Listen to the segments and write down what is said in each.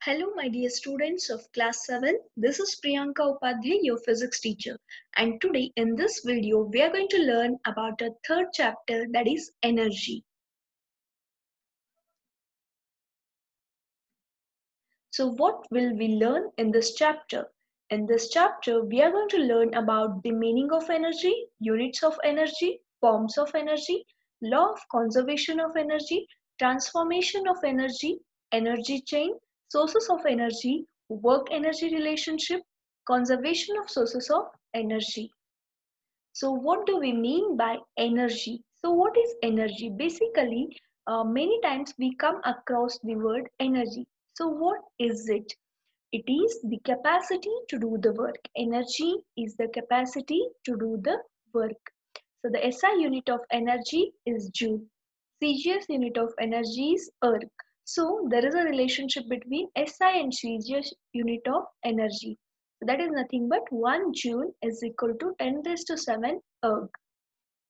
Hello, my dear students of class 7. This is Priyanka Upadhyay, your physics teacher. And today in this video, we are going to learn about a third chapter, that is energy. So what will we learn in this chapter? In this chapter, we are going to learn about the meaning of energy, units of energy, forms of energy, law of conservation of energy, transformation of energy, energy chain, sources of energy, work energy relationship, conservation of sources of energy. So what do we mean by energy? So what is energy? Basically, many times we come across the word energy. So what is it? It is the capacity to do the work. Energy is the capacity to do the work. So the SI unit of energy is Joule. CGS unit of energy is erg. So there is a relationship between SI and CGS unit of energy. So that is nothing but 1 joule is equal to 10 raised to 7 erg.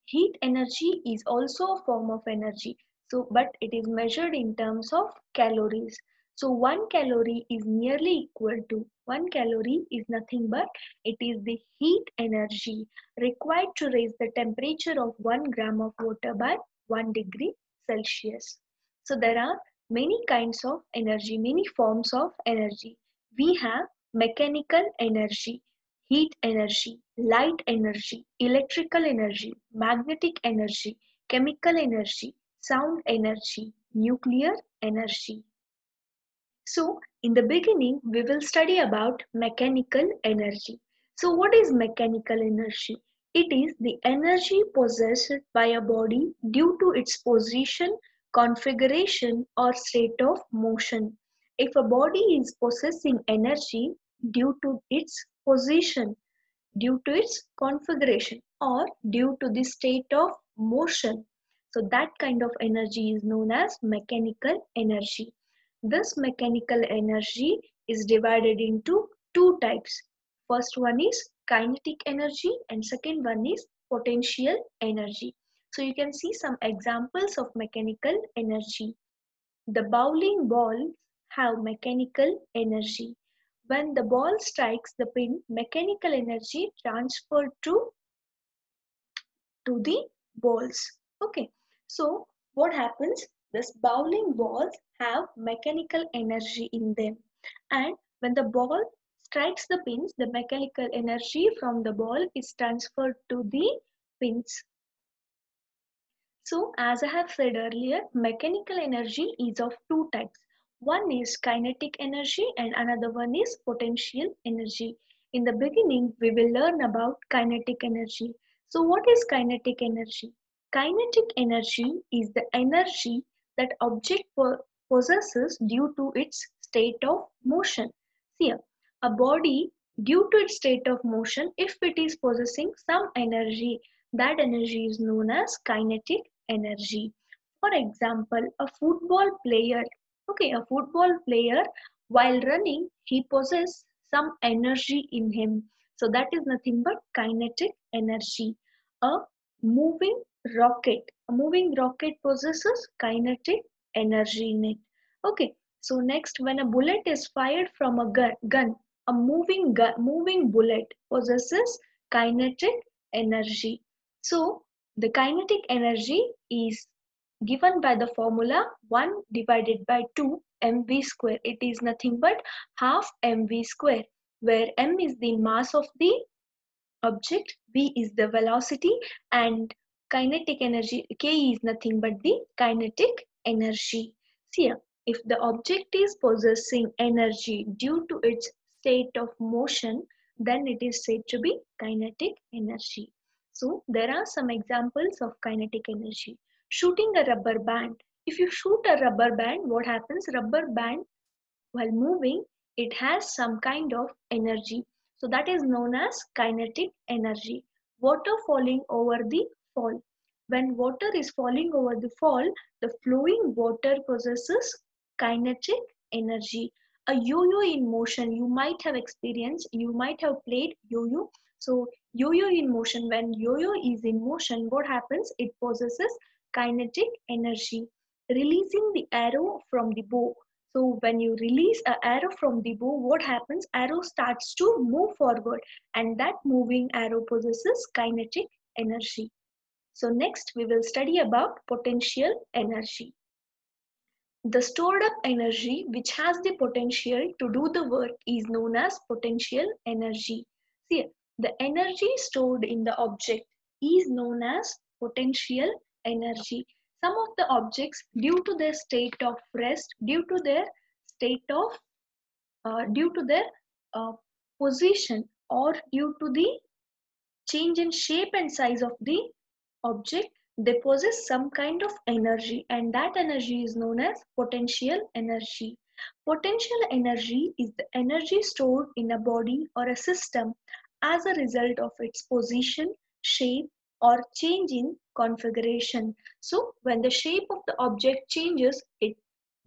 Heat energy is also a form of energy. So, but it is measured in terms of calories. So 1 calorie is nearly equal to 1 calorie is nothing but it is the heat energy required to raise the temperature of 1 gram of water by 1 degree Celsius. So there are many kinds of energy, many forms of energy. We have mechanical energy, heat energy, light energy, electrical energy, magnetic energy, chemical energy, sound energy, nuclear energy. So, in the beginning, we will study about mechanical energy. So, what is mechanical energy? It is the energy possessed by a body due to its position, configuration, or state of motion. If a body is possessing energy due to its position, due to its configuration, or due to the state of motion, so that kind of energy is known as mechanical energy. This mechanical energy is divided into two types. First one is kinetic energy and second one is potential energy. So you can see some examples of mechanical energy. The bowling balls have mechanical energy. When the ball strikes the pin, mechanical energy transferred to the balls. Okay, so what happens? This bowling balls have mechanical energy in them, and when the ball strikes the pins, the mechanical energy from the ball is transferred to the pins. So, as I have said earlier, mechanical energy is of two types. One is kinetic energy and another one is potential energy. In the beginning, we will learn about kinetic energy. So, what is kinetic energy? Kinetic energy is the energy that object possesses due to its state of motion. See, a body due to its state of motion, if it is possessing some energy, that energy is known as kinetic energy. For example, a football player, a football player while running, he possesses some energy in him. So that is nothing but kinetic energy. A moving rocket possesses kinetic energy in it. Okay, so next, when a bullet is fired from a gun, a moving bullet possesses kinetic energy. So the kinetic energy is given by the formula 1 divided by 2 mv square. It is nothing but half mv square, where m is the mass of the object, v is the velocity, and kinetic energy k is nothing but the kinetic energy. See here, if the object is possessing energy due to its state of motion, then it is said to be kinetic energy. So there are some examples of kinetic energy. Shooting a rubber band. If you shoot a rubber band, what happens? Rubber band, while moving, it has some kind of energy. So that is known as kinetic energy. Water falling over the fall. When water is falling over the fall, the flowing water possesses kinetic energy. A yo-yo in motion, you might have experienced, you might have played yo-yo. So yo-yo in motion, when yo-yo is in motion, what happens? It possesses kinetic energy. Releasing the arrow from the bow. So when you release an arrow from the bow, what happens? Arrow starts to move forward, and that moving arrow possesses kinetic energy. So next we will study about potential energy. The stored up energy which has the potential to do the work is known as potential energy. See, the energy stored in the object is known as potential energy. Some of the objects, due to their state of rest, state of due to their uh, position, or due to the change in shape and size of the object, they possess some kind of energy, and that energy is known as potential energy. Potential energy is the energy stored in a body or a system as a result of its position, shape, or change in configuration. So when the shape of the object changes, it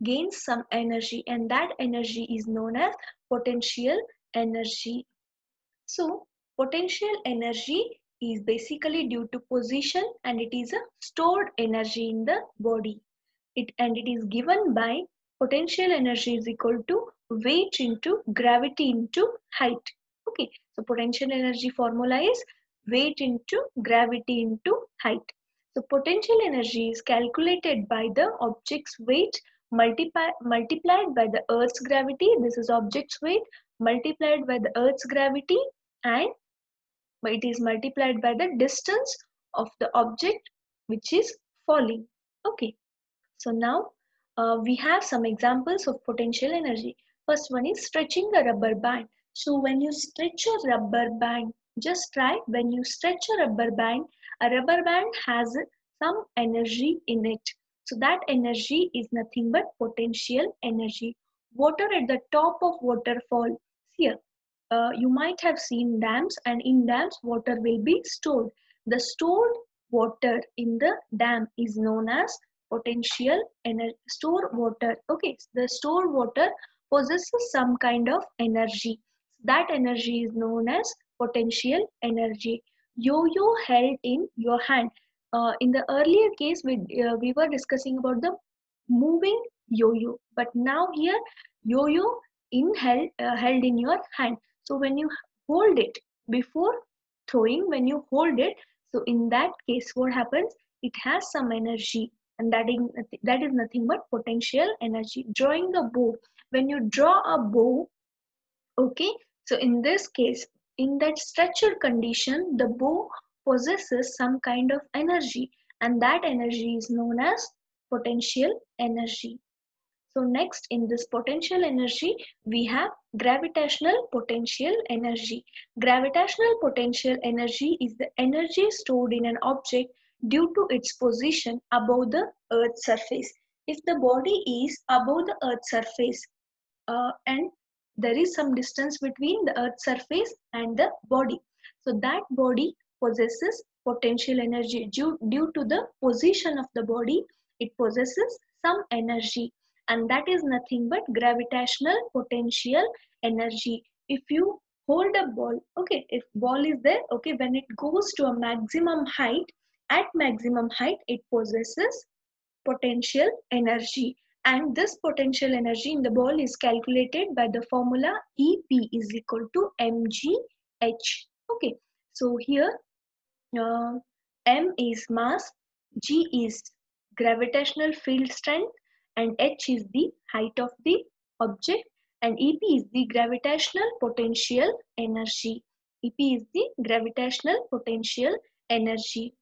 gains some energy, and that energy is known as potential energy. So potential energy is basically due to position, and it is a stored energy in the body. It is given by potential energy is equal to weight into gravity into height. Okay, so potential energy formula is weight into gravity into height. So potential energy is calculated by the object's weight multiplied by the Earth's gravity. This is object's weight multiplied by the Earth's gravity, and it is multiplied by the distance of the object which is falling. Okay, so now we have some examples of potential energy. First one is stretching the rubber band. So when you stretch a rubber band, just try, when you stretch a rubber band has some energy in it. So that energy is nothing but potential energy. Water at the top of waterfall. Here, you might have seen dams, and in dams water will be stored. The stored water in the dam is known as potential energy. Store water, okay, the stored water possesses some kind of energy. That energy is known as potential energy. Yo-yo held in your hand. In the earlier case, we were discussing about the moving yo-yo, but now here yo-yo held in your hand. So when you hold it before throwing, when you hold it, so in that case what happens? It has some energy, and that is nothing but potential energy. Drawing a bow. When you draw a bow, okay, so in this case, in that structured condition, the bow possesses some kind of energy, and that energy is known as potential energy. So next in this potential energy, we have gravitational potential energy. Gravitational potential energy is the energy stored in an object due to its position above the Earth's surface. If the body is above the Earth's surface, and there is some distance between the Earth's surface and the body, so that body possesses potential energy due to the position of the body. It possesses some energy, and that is nothing but gravitational potential energy. If you hold a ball, okay, if ball is there, okay, when it goes to a maximum height, at maximum height it possesses potential energy, and this potential energy in the ball is calculated by the formula EP is equal to mgh. Okay, so here uh, m is mass, g is gravitational field strength, and h is the height of the object, and ep is the gravitational potential energy. Ep is the gravitational potential energy.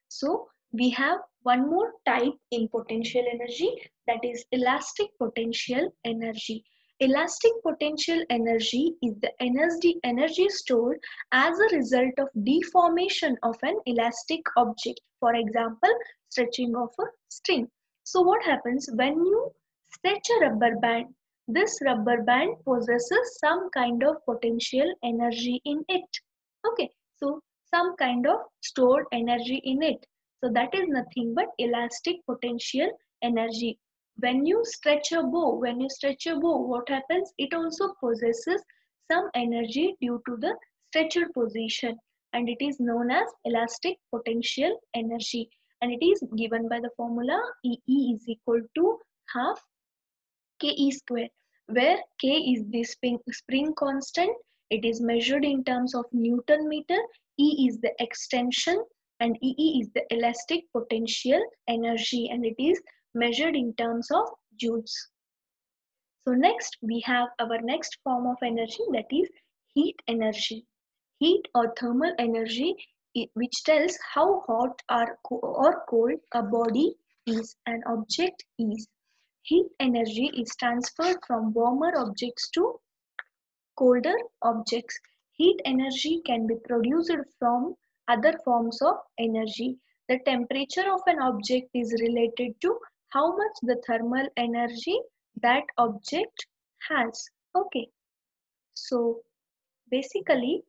So we have one more type in potential energy, that is elastic potential energy. Elastic potential energy is the energy stored as a result of deformation of an elastic object. For example, stretching of a string. So what happens when you stretch a rubber band? This rubber band possesses some kind of potential energy in it. Okay, so some kind of stored energy in it. So that is nothing but elastic potential energy. When you stretch a bow, what happens? It also possesses some energy due to the stretched position, and it is known as elastic potential energy, and it is given by the formula EE is equal to half Ke square, where K is the spring constant. It is measured in terms of Newton meter. E is the extension and EE is the elastic potential energy, and it is measured in terms of joules. So next we have our next form of energy, that is heat energy. Heat or thermal energy, which tells how hot or cold a body is, an object is. Heat energy is transferred from warmer objects to colder objects. Heat energy can be produced from other forms of energy. The temperature of an object is related to how much the thermal energy that object has. Okay, so basically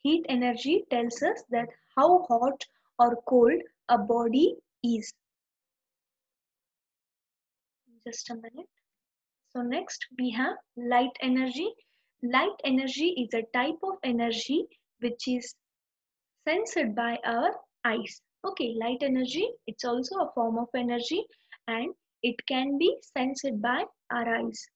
heat energy tells us that how hot or cold a body is. Just a minute. So next we have light energy. Light energy is a type of energy which is sensed by our eyes. Okay, light energy, it's also a form of energy and it can be sensed by our eyes.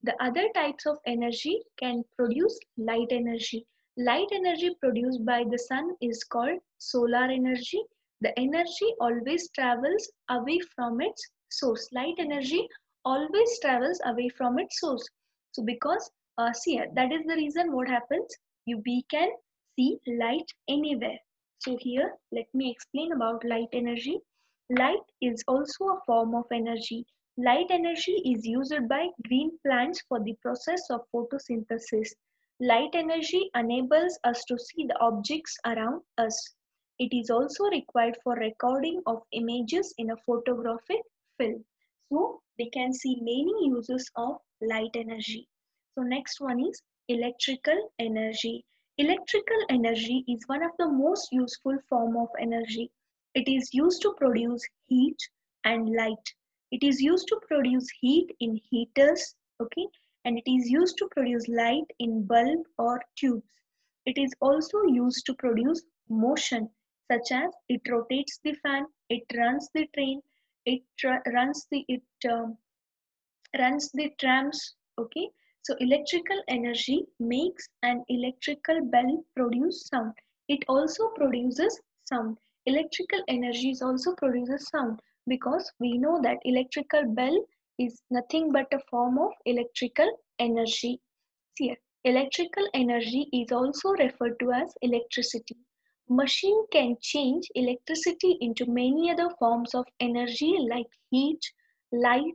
The other types of energy can produce light energy. Light energy produced by the sun is called solar energy. The energy always travels away from its source. Light energy always travels away from its source. So because see here, that is the reason what happens. We can see light anywhere. So here let me explain about light energy. Light is also a form of energy. Light energy is used by green plants for the process of photosynthesis. Light energy enables us to see the objects around us. It is also required for recording of images in a photographic film. So we can see many uses of light energy. So next one is electrical energy. Electrical energy is one of the most useful form of energy. It is used to produce heat and light. It is used to produce heat in heaters, okay, and it is used to produce light in bulb or tubes. It is also used to produce motion, such as it rotates the fan, it runs the train, it runs the trams. Okay, so electrical energy makes an electrical bell produce sound. It also produces sound. Electrical energy is also produces sound because we know that electrical bell is nothing but a form of electrical energy. Here, electrical energy is also referred to as electricity. Machine can change electricity into many other forms of energy like heat, light,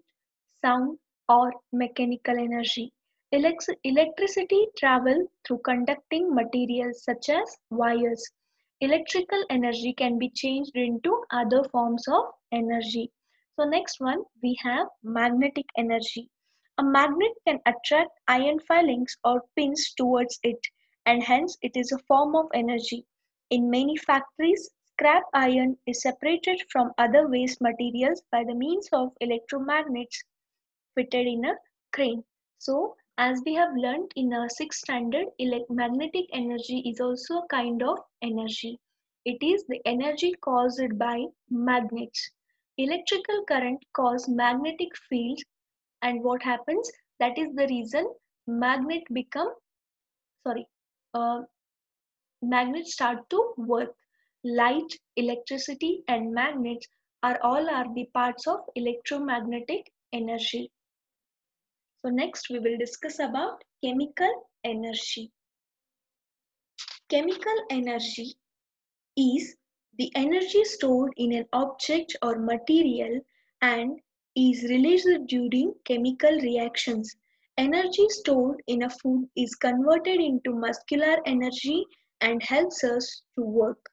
sound, or mechanical energy. Electricity travels through conducting materials such as wires. Electrical energy can be changed into other forms of energy. So next one we have magnetic energy. A magnet can attract iron filings or pins towards it, and hence it is a form of energy. In many factories, scrap iron is separated from other waste materials by the means of electromagnets fitted in a crane. So, as we have learnt in our sixth standard, magnetic energy is also a kind of energy. It is the energy caused by magnets. Electrical current cause magnetic fields, and what happens? That is the reason magnet become sorry uh, magnets start to work. Light, electricity, and magnets are the parts of electromagnetic energy. So next we will discuss about chemical energy. Chemical energy is the energy stored in an object or material and is released during chemical reactions. Energy stored in a food is converted into muscular energy and helps us to work.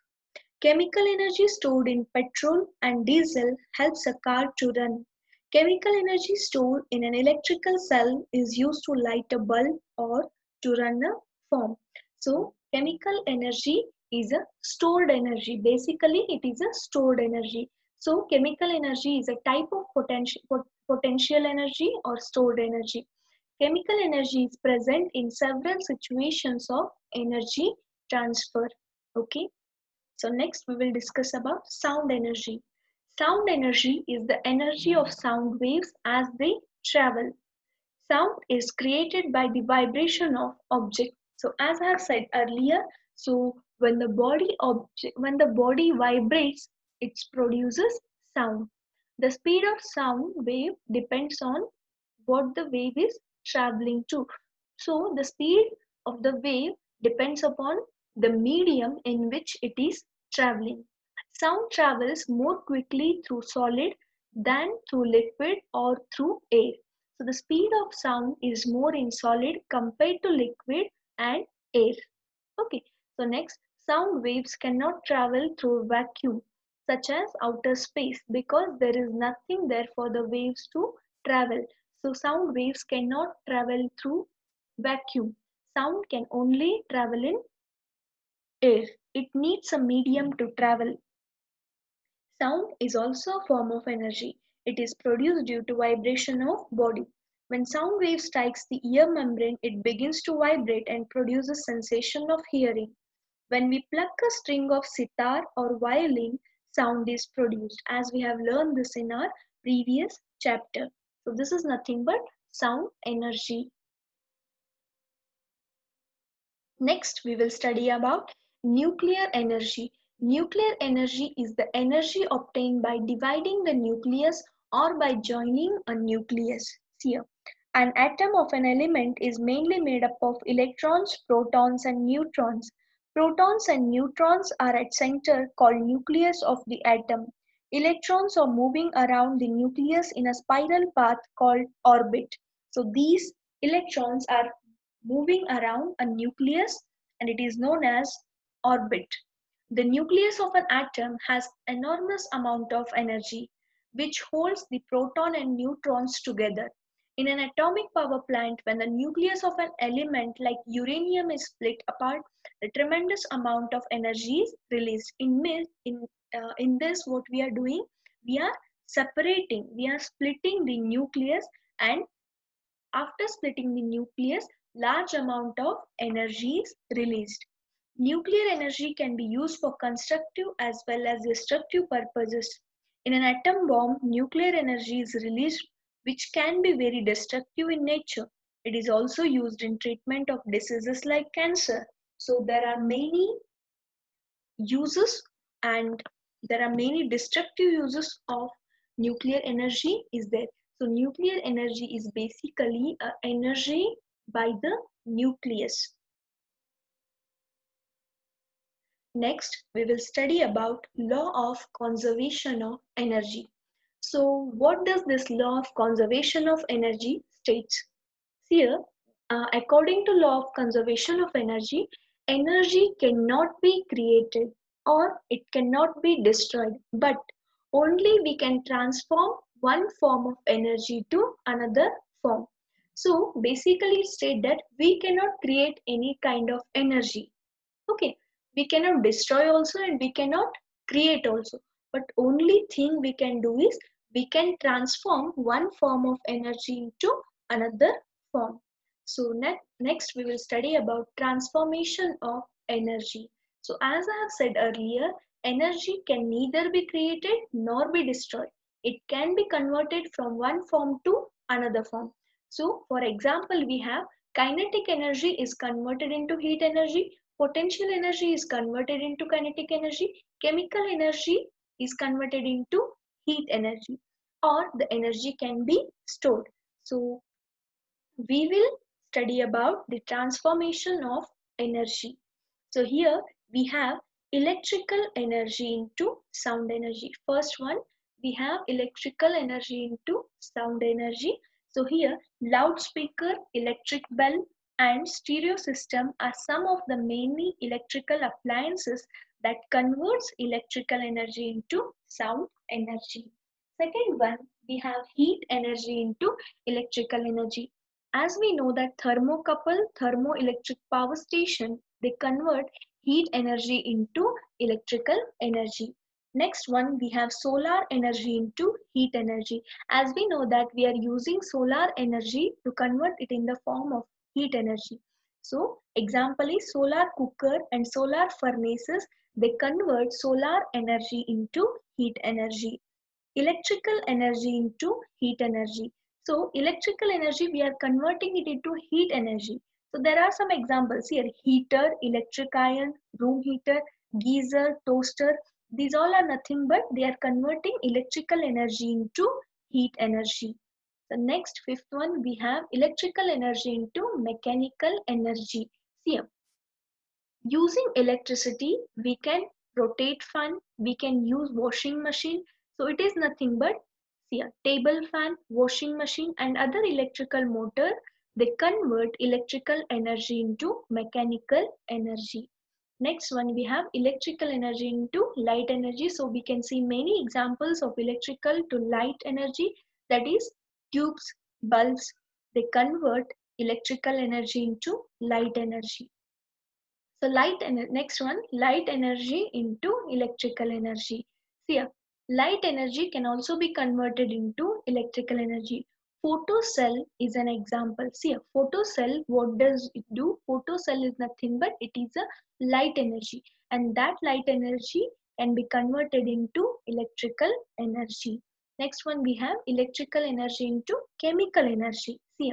Chemical energy stored in petrol and diesel helps a car to run. Chemical energy stored in an electrical cell is used to light a bulb or to run a fan. So, chemical energy is a stored energy. Basically, it is a stored energy. So, chemical energy is a type of potential energy or stored energy. Chemical energy is present in several situations of energy transfer. Okay. So next we will discuss about sound energy. Sound energy is the energy of sound waves as they travel. Sound is created by the vibration of object. So as I have said earlier, so when the body vibrates, it produces sound. The speed of sound wave depends on what the wave is traveling to. So the speed of the wave depends upon the medium in which it is traveling. Sound travels more quickly through solid than through liquid or through air. So the speed of sound is more in solid compared to liquid and air. Okay, so next, sound waves cannot travel through vacuum, such as outer space, because there is nothing there for the waves to travel. So sound waves cannot travel through vacuum. Sound can only travel in air. It needs a medium to travel. Sound is also a form of energy. It is produced due to vibration of body. When sound wave strikes the ear membrane, it begins to vibrate and produces sensation of hearing. When we pluck a string of sitar or violin, sound is produced, as we have learned this in our previous chapter. So this is nothing but sound energy. Next, we will study about nuclear energy. Nuclear energy is the energy obtained by dividing the nucleus or by joining a nucleus. Here, an atom of an element is mainly made up of electrons, protons and neutrons. Protons and neutrons are at center called nucleus of the atom. Electrons are moving around the nucleus in a spiral path called orbit. So these electrons are moving around a nucleus and it is known as orbit. The nucleus of an atom has enormous amount of energy which holds the proton and neutrons together. In an atomic power plant, when the nucleus of an element like uranium is split apart, a tremendous amount of energy is released. In this, what we are doing, we are we are splitting the nucleus, and after splitting the nucleus, large amount of energy is released. Nuclear energy can be used for constructive as well as destructive purposes. In an atom bomb, nuclear energy is released which can be very destructive in nature. It is also used in treatment of diseases like cancer. So there are many uses, and there are many destructive uses of nuclear energy is there. So nuclear energy is basically a energy by the nucleus. Next, we will study about law of conservation of energy. So what does this law of conservation of energy states? Here, according to law of conservation of energy, energy cannot be created or it cannot be destroyed, but only we can transform one form of energy to another form. So basically it states that we cannot create any kind of energy. Okay, we cannot destroy also and we cannot create also, but only thing we can do is we can transform one form of energy into another form. So next we will study about transformation of energy. So as I have said earlier, energy can neither be created nor be destroyed. It can be converted from one form to another form. So for example, we have kinetic energy is converted into heat energy, potential energy is converted into kinetic energy, chemical energy is converted into heat energy, or the energy can be stored. So we will study about the transformation of energy. So here we have electrical energy into sound energy. First one, we have electrical energy into sound energy. So here loudspeaker, electric bell and stereo system are some of the many electrical appliances that converts electrical energy into sound energy. Second one, we have heat energy into electrical energy. As we know that thermocouple, thermoelectric power station, they convert heat energy into electrical energy. Next one, we have solar energy into heat energy. As we know that we are using solar energy to convert it in the form of heat energy. So example is solar cooker and solar furnaces, they convert solar energy into heat energy. Electrical energy into heat energy. So electrical energy, we are converting it into heat energy. So there are some examples here: heater, electric iron, room heater, geyser, toaster. These all are nothing but they are converting electrical energy into heat energy. The next fifth one, we have electrical energy into mechanical energy. See, using electricity, we can rotate fan, we can use washing machine. So it is nothing but, see, a table fan, washing machine and other electrical motor, they convert electrical energy into mechanical energy. Next one, we have electrical energy into light energy. So we can see many examples of electrical to light energy, that is tubes, bulbs, they convert electrical energy into light energy. So next one, light energy into electrical energy. See, light energy can also be converted into electrical energy. Photocell is an example. See, a photocell, what does it do? Photocell is nothing but it is a light energy, and that light energy can be converted into electrical energy. Next one, we have electrical energy into chemical energy. See,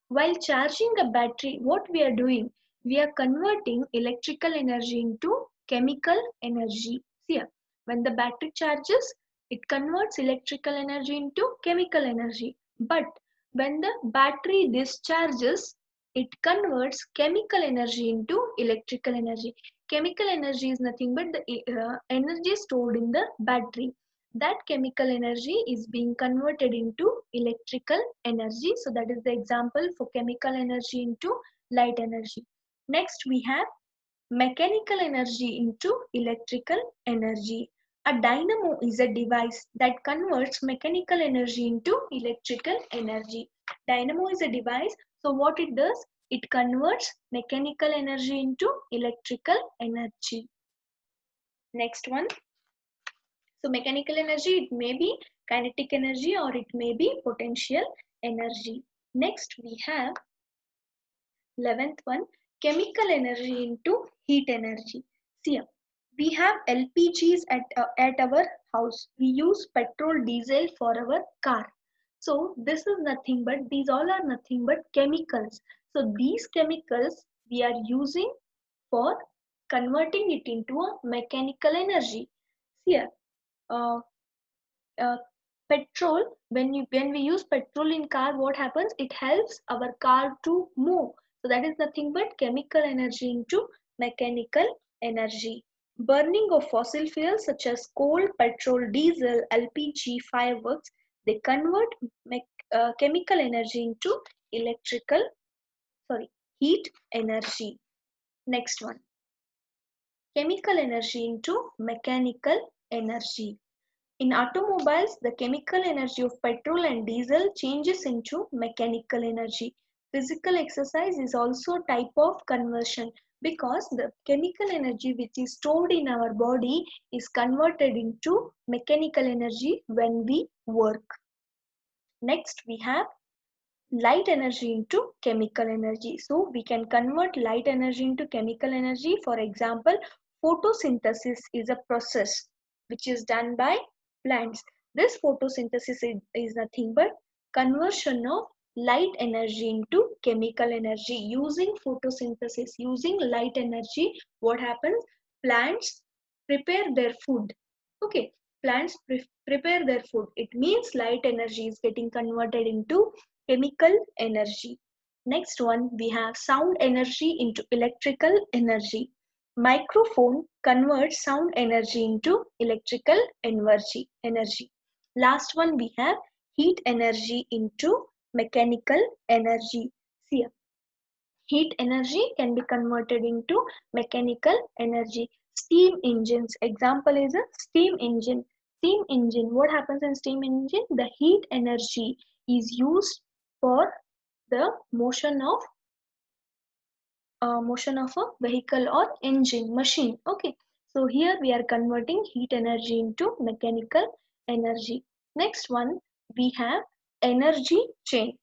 while charging a battery, what we are doing? We are converting electrical energy into chemical energy. Here, when the battery charges, it converts electrical energy into chemical energy. But when the battery discharges, it converts chemical energy into electrical energy. Chemical energy is nothing but the energy stored in the battery. That chemical energy is being converted into electrical energy. So that is the example for chemical energy into light energy. Next, we have mechanical energy into electrical energy. A dynamo is a device that converts mechanical energy into electrical energy. Dynamo is a device, so what it does? It converts mechanical energy into electrical energy. Next one. So mechanical energy, it may be kinetic energy or it may be potential energy. Next, we have 11th one, chemical energy into heat energy. See, we have LPGs at our house. We use petrol, diesel for our car. So this is nothing but, these all are nothing but chemicals. So these chemicals we are using for converting it into a mechanical energy. Here, uh, uh, petrol, when we use petrol in car, what happens? It helps our car to move. So that is nothing but chemical energy into mechanical energy. Burning of fossil fuels such as coal, petrol, diesel, LPG, fireworks, they convert chemical energy into electrical, sorry, heat energy. Next one, chemical energy into mechanical energy. In automobiles, the chemical energy of petrol and diesel changes into mechanical energy. Physical exercise is also a type of conversion, because the chemical energy which is stored in our body is converted into mechanical energy when we work. Next, we have light energy into chemical energy. So we can convert light energy into chemical energy. For example, photosynthesis is a process which is done by plants. This photosynthesis is nothing but conversion of light energy into chemical energy. Using photosynthesis, using light energy, what happens? Plants prepare their food. Okay, plants prepare their food. It means light energy is getting converted into chemical energy. Next one, we have sound energy into electrical energy. Microphone converts sound energy into electrical energy. Last one, we have heat energy into mechanical energy. See, heat energy can be converted into mechanical energy. Steam engines, example is a steam engine. Steam engine, what happens in steam engine? The heat energy is used for the motion of a vehicle or engine machine. Okay, so here we are converting heat energy into mechanical energy. Next one, we have energy chain.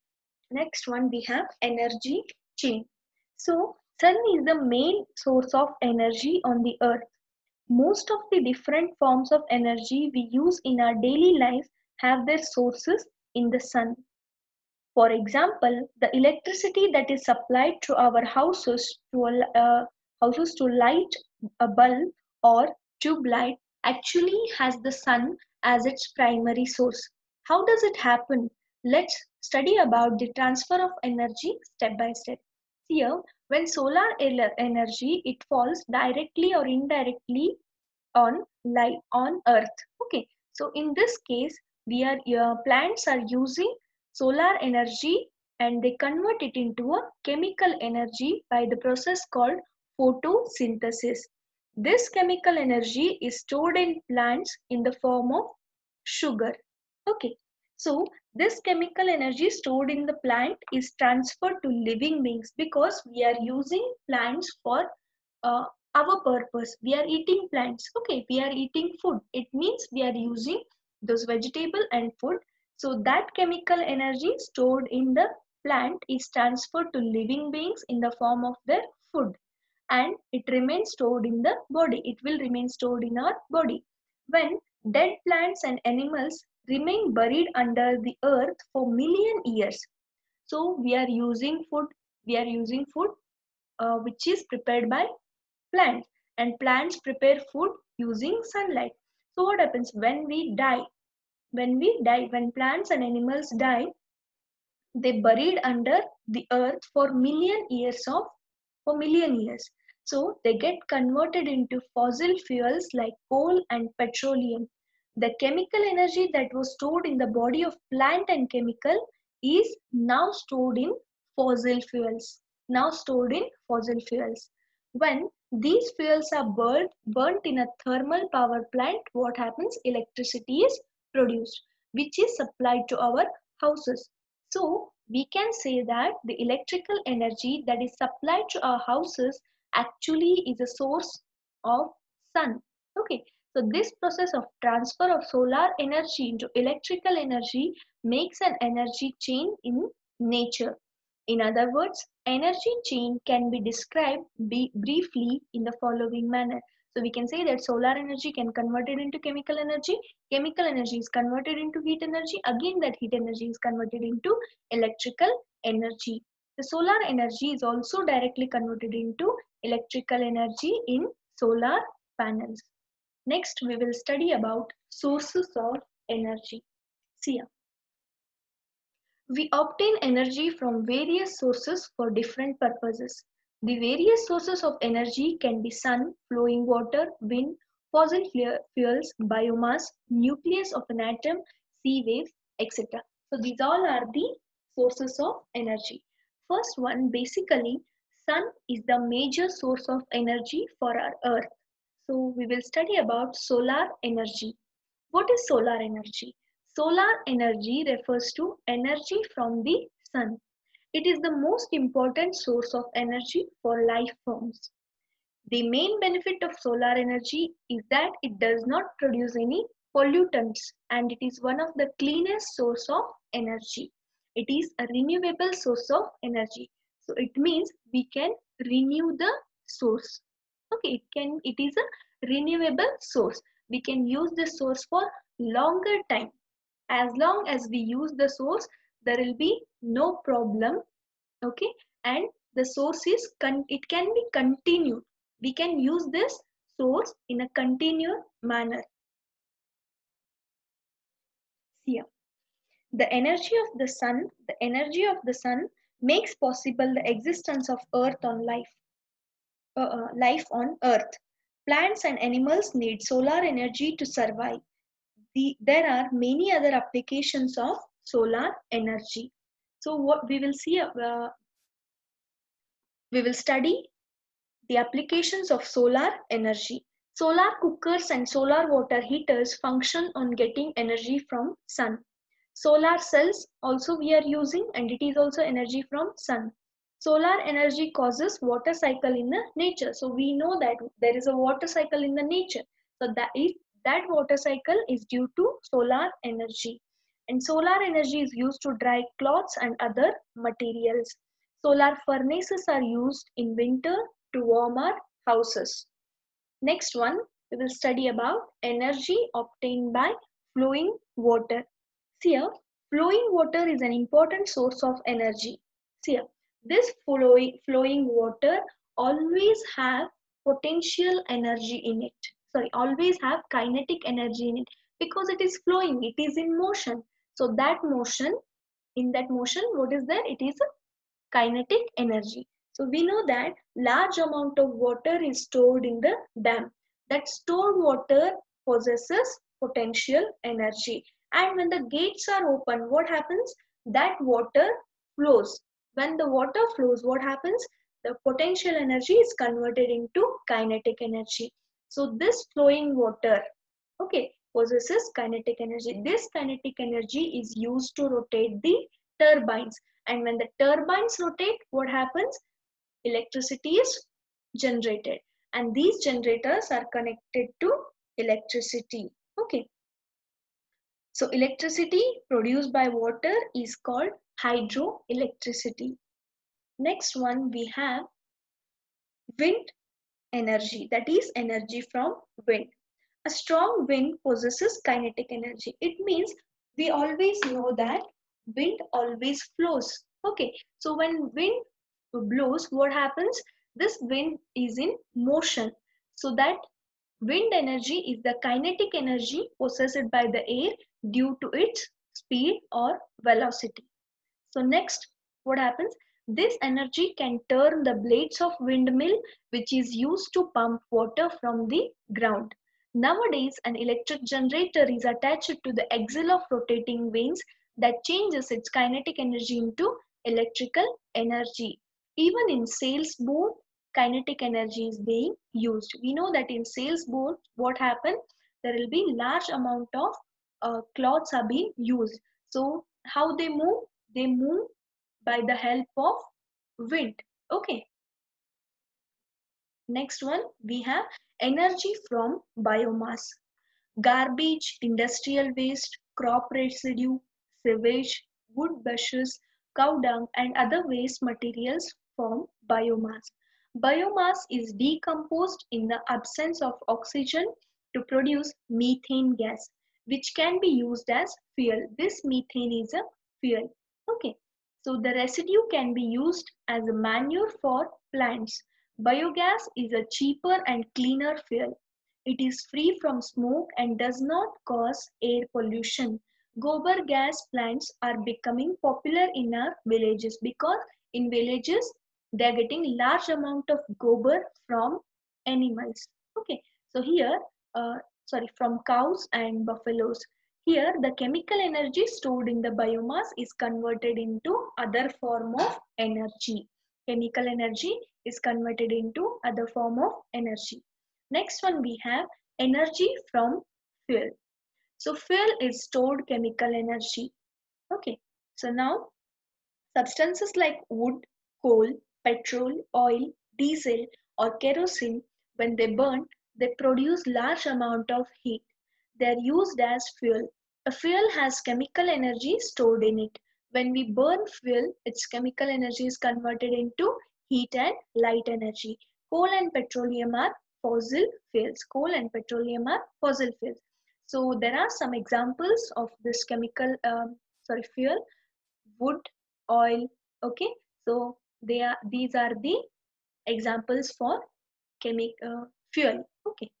Next one, we have energy chain. So sun is the main source of energy on the earth. Most of the different forms of energy we use in our daily life have their sources in the sun. For example, the electricity that is supplied to our houses to light a bulb or tube light actually has the sun as its primary source. How does it happen? Let's study about the transfer of energy step by step. Here, when energy it falls directly or indirectly on light on earth. Okay, so in this case we are plants are using solar energy and they convert it into a chemical energy by the process called photosynthesis. This chemical energy is stored in plants in the form of sugar. Okay, so this chemical energy stored in the plant is transferred to living beings because we are using plants for uh, our purpose. We are eating plants. Okay, we are eating food. It means we are using those vegetable and food. So that chemical energy stored in the plant is transferred to living beings in the form of their food, and it remains stored in the body. It will remain stored in our body. When dead plants and animals remain buried under the earth for million years, so we are using food which is prepared by plants, and plants prepare food using sunlight. So what happens when we die? When plants and animals die, they buried under the earth for million years. So they get converted into fossil fuels like coal and petroleum. The chemical energy that was stored in the body of plant and chemical is now stored in fossil fuels. When these fuels are burnt in a thermal power plant, what happens? Electricity is produced, which is supplied to our houses. So we can say that the electrical energy that is supplied to our houses actually is a source of sun. Okay, so this process of transfer of solar energy into electrical energy makes an energy chain in nature. In other words, energy chain can be described briefly in the following manner. So we can say that solar energy can convert it into chemical energy is converted into heat energy, again that heat energy is converted into electrical energy. The solar energy is also directly converted into electrical energy in solar panels. Next, we will study about sources of energy. See, we obtain energy from various sources for different purposes. The various sources of energy can be sun, flowing water, wind, fossil fuels, biomass, nucleus of an atom, sea waves, etc. So these all are the sources of energy. First one, basically, sun is the major source of energy for our earth. So we will study about solar energy. What is solar energy? Solar energy refers to energy from the sun. It is the most important source of energy for life forms. The main benefit of solar energy is that it does not produce any pollutants and it is one of the cleanest source of energy. It is a renewable source of energy. So it means we can renew the source. Okay, it is a renewable source. We can use the source for longer time. As long as we use the source, there will be no problem. Okay, and the source is it can be continued. We can use this source in a continued manner. Here, the energy of the sun makes possible the existence of life on earth. Plants and animals need solar energy to survive. There are many other applications of solar energy. So what we will study the applications of solar energy. Solar cookers and solar water heaters function on getting energy from sun. Solar cells also we are using, and it is also energy from sun. Solar energy causes water cycle in the nature. So we know that there is a water cycle in the nature. So that water cycle is due to solar energy. And solar energy is used to dry cloths and other materials. Solar furnaces are used in winter to warm our houses. Next one, we will study about energy obtained by flowing water. Here, Flowing water is an important source of energy. See here, this flowing water always have potential energy in it. Sorry, always have kinetic energy in it because it is flowing, it is in motion. So that motion, in that motion, what is there? It is a kinetic energy. So we know that large amount of water is stored in the dam. That stored water possesses potential energy. And when the gates are open, what happens? That water flows. When the water flows, what happens? The potential energy is converted into kinetic energy. So this flowing water, okay, possesses kinetic energy. This kinetic energy is used to rotate the turbines, and when the turbines rotate, what happens? Electricity is generated, and these generators are connected to electricity. Okay, so electricity produced by water is called hydroelectricity. Next one we have wind energy, that is energy from wind. A strong wind possesses kinetic energy. It means we always know that wind always flows. Okay, so when wind blows, what happens? This wind is in motion. So that wind energy is the kinetic energy possessed by the air due to its speed or velocity. So next, what happens? This energy can turn the blades of windmill, which is used to pump water from the ground. Nowadays, an electric generator is attached to the axle of rotating vanes that changes its kinetic energy into electrical energy. Even in sailboat, kinetic energy is being used. We know that in sailboat, what happens? There will be large amount of cloths are being used. So how they move? They move by the help of wind. Okay, next one we have energy from biomass. Garbage, industrial waste, crop residue, sewage, wood bushes, cow dung, and other waste materials form biomass. Biomass is decomposed in the absence of oxygen to produce methane gas, which can be used as fuel. This methane is a fuel. Okay, so the residue can be used as a manure for plants. Biogas is a cheaper and cleaner fuel. It is free from smoke and does not cause air pollution. Gobar gas plants are becoming popular in our villages because in villages they are getting large amount of gobar from animals. Okay, so here, from cows and buffaloes. Here, the chemical energy stored in the biomass is converted into other form of energy. Chemical energy is converted into other form of energy. Next one we have energy from fuel. So fuel is stored chemical energy. Okay. So now substances like wood, coal, petrol, oil, diesel or kerosene, when they burn, they produce large amount of heat. They are used as fuel. A fuel has chemical energy stored in it. When we burn fuel, its chemical energy is converted into heat and light energy. Coal and petroleum are fossil fuels. Coal and petroleum are fossil fuels. So there are some examples of this fuel: wood, oil. Okay, so these are the examples for fuel. Okay,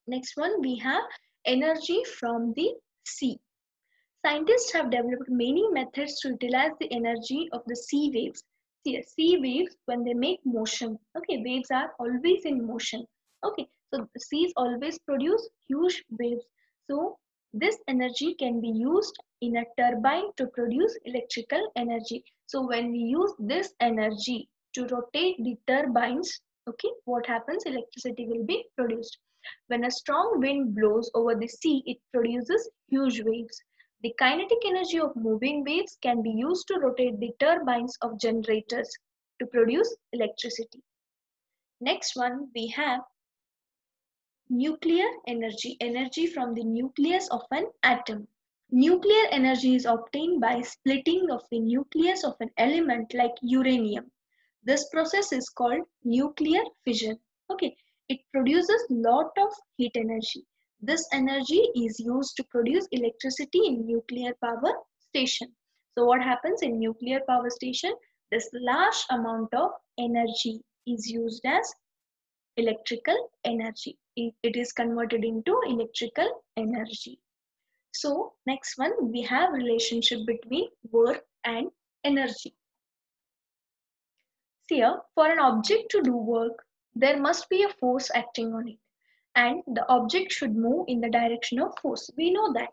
next one we have energy from the sea. Scientists have developed many methods to utilize the energy of the sea waves. See, sea waves, when they make motion, okay, waves are always in motion. Okay, so the seas always produce huge waves. So this energy can be used in a turbine to produce electrical energy. So when we use this energy to rotate the turbines, okay, what happens? Electricity will be produced. When a strong wind blows over the sea, it produces huge waves. The kinetic energy of moving waves can be used to rotate the turbines of generators to produce electricity. Next one we have nuclear energy, energy from the nucleus of an atom. Nuclear energy is obtained by splitting of the nucleus of an element like uranium. This process is called nuclear fission. Okay, it produces lot of heat energy. This energy is used to produce electricity in nuclear power station. So what happens in nuclear power station? This large amount of energy is used as electrical energy. It is converted into electrical energy. So next one, we have relationship between work and energy. See here, for an object to do work, there must be a force acting on it, and the object should move in the direction of force. We know that.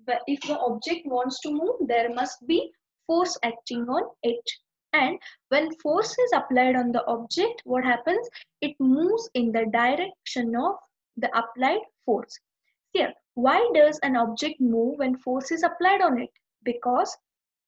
But if the object wants to move, there must be force acting on it. And when force is applied on the object, what happens? It moves in the direction of the applied force. Here, why does an object move when force is applied on it? Because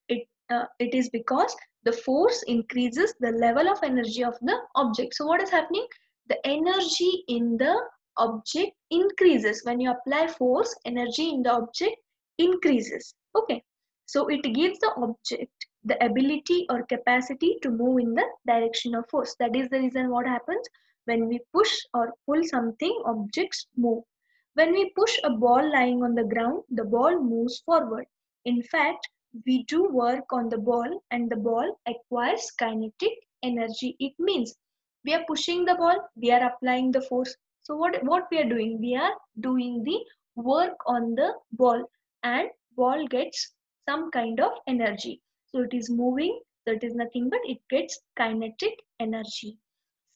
it is because the force increases the level of energy of the object. So what is happening? The energy in the object increases. When you apply force, energy in the object increases. Okay, so it gives the object the ability or capacity to move in the direction of force. That is the reason what happens when we push or pull something, objects move. When we push a ball lying on the ground, the ball moves forward. In fact, we do work on the ball and the ball acquires kinetic energy. It means we are pushing the ball, we are applying the force. So what we are doing? We are doing the work on the ball, and ball gets some kind of energy. So it is moving, so it is nothing but it gets kinetic energy.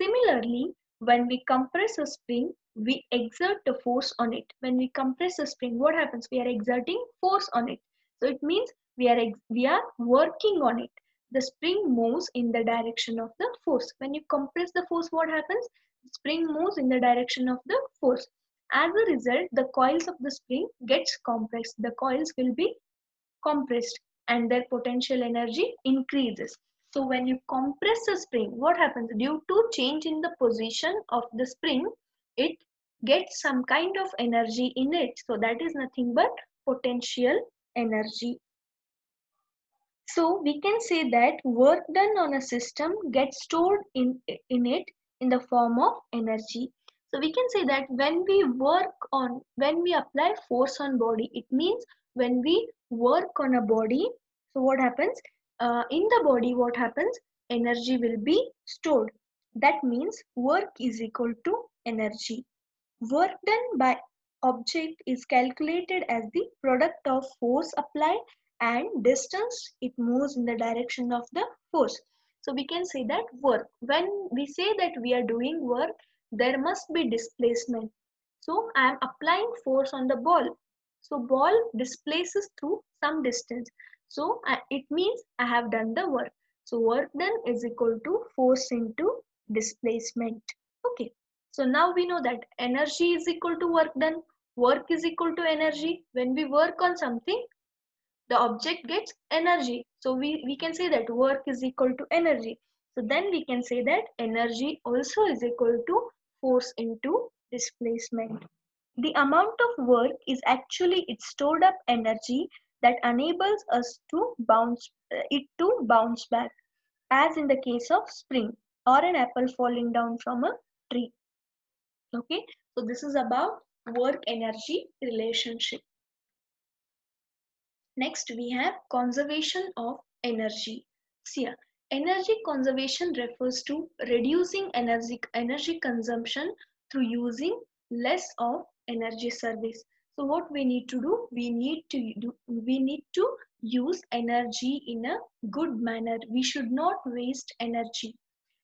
Similarly, when we compress a spring, we exert the force on it. When we compress a spring, what happens? We are exerting force on it. So it means we are working on it. The spring moves in the direction of the force. When you compress the force, what happens? The spring moves in the direction of the force. As a result, the coils of the spring gets compressed. The coils will be compressed and their potential energy increases. So when you compress a spring, what happens? Due to change in the position of the spring, it gets some kind of energy in it. So that is nothing but potential energy. So we can say that work done on a system gets stored in it in the form of energy. So we can say that when we apply force on body, it means when we work on a body, so what happens? In the body, what happens? Energy will be stored. That means work is equal to energy. Work done by object is calculated as the product of force applied and distance it moves in the direction of the force. So we can say that work. When we say that we are doing work, there must be displacement. So I am applying force on the ball. So ball displaces through some distance. So it means I have done the work. So work done is equal to force into displacement. Okay. So now we know that energy is equal to work done. Work is equal to energy. When we work on something, the object gets energy. So we can say that work is equal to energy. So then we can say that energy also is equal to force into displacement. The amount of work is actually its stored up energy that enables us to bounce back, as in the case of spring or an apple falling down from a tree. Okay, so this is about work energy relationship. Next, we have conservation of energy. See here, energy conservation refers to reducing energy consumption through using less of energy service. So what we need to do? We need to use energy in a good manner. We should not waste energy.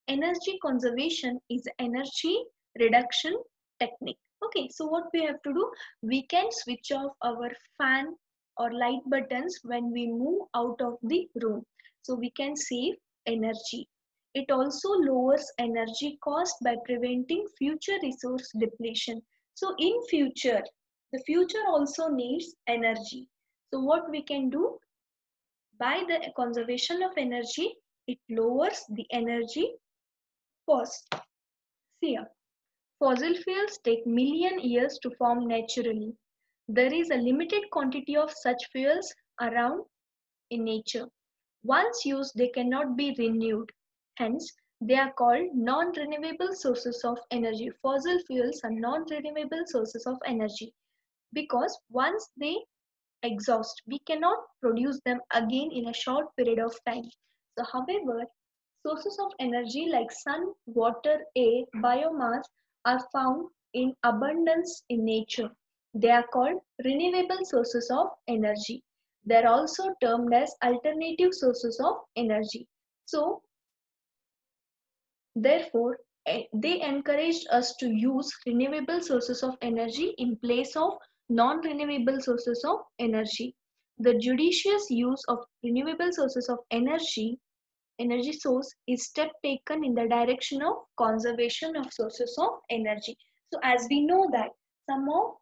Energy conservation is energy reduction technique. Okay, so what we have to do? We can switch off our fan or light buttons when we move out of the room. So we can save energy. It also lowers energy cost by preventing future resource depletion. So in future, the future also needs energy. So what we can do? By the conservation of energy, it lowers the energy cost. See here, fossil fuels take million years to form naturally. There is a limited quantity of such fuels around in nature. Once used, they cannot be renewed. Hence, they are called non-renewable sources of energy. Fossil fuels are non-renewable sources of energy. because once they exhaust, we cannot produce them again in a short period of time. So, however, sources of energy like sun, water, air, biomass are found in abundance in nature. They are called renewable sources of energy. They are also termed as alternative sources of energy. So, therefore, they encouraged us to use renewable sources of energy in place of non-renewable sources of energy. The judicious use of renewable sources of energy source is step taken in the direction of conservation of sources of energy. So as we know that some of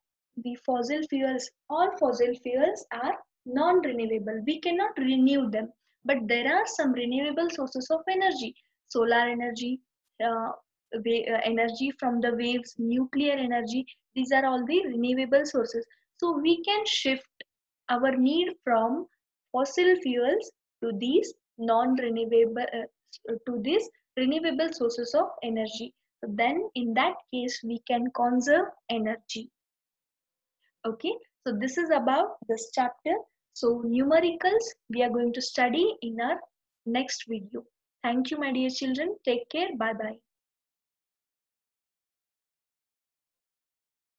the fossil fuels, all fossil fuels are non-renewable. We cannot renew them, but there are some renewable sources of energy. Solar energy, uh, energy from the waves, nuclear energy. These are all the renewable sources. So we can shift our need from fossil fuels to these non-renewable to these renewable sources of energy. So then in that case we can conserve energy. Okay, so this is about this chapter. So numericals we are going to study in our next video. Thank you my dear children. Take care. Bye bye.